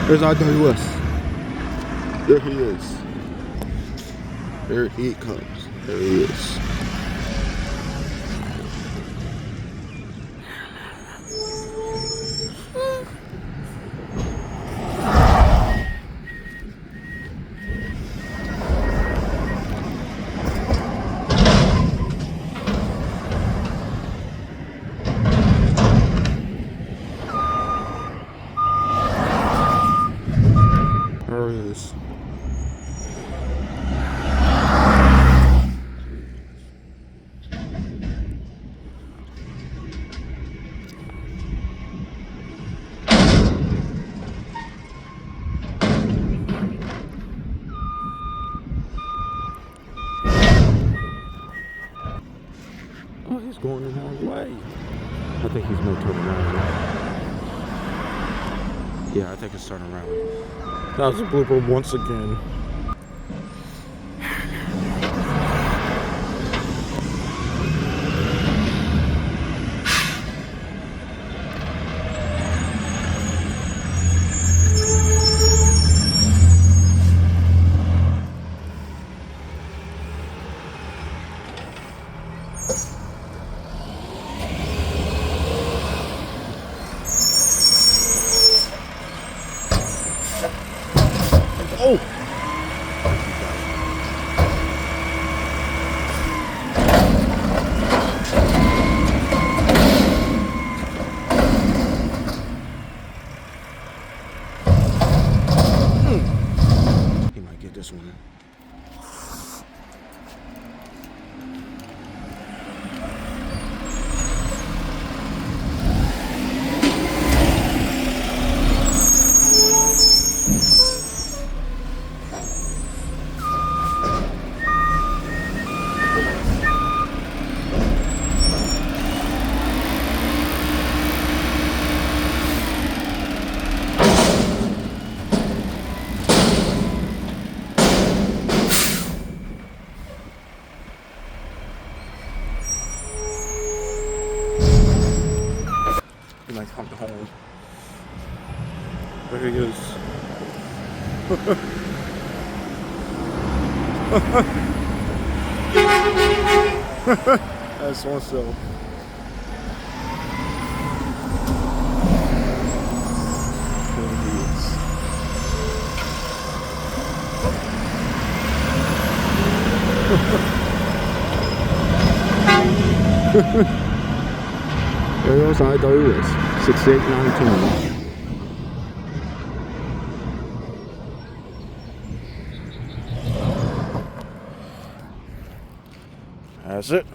There's IWS. There he is. There he comes. There he is. There he is. Oh, he's going the wrong way. I think he's going to turn around. Yeah, I think it's turning around. That was a blooper once again. Oh! He might get this one. He might come home. There he is. That's one so. There he is. There goes IWS 6819. That's it.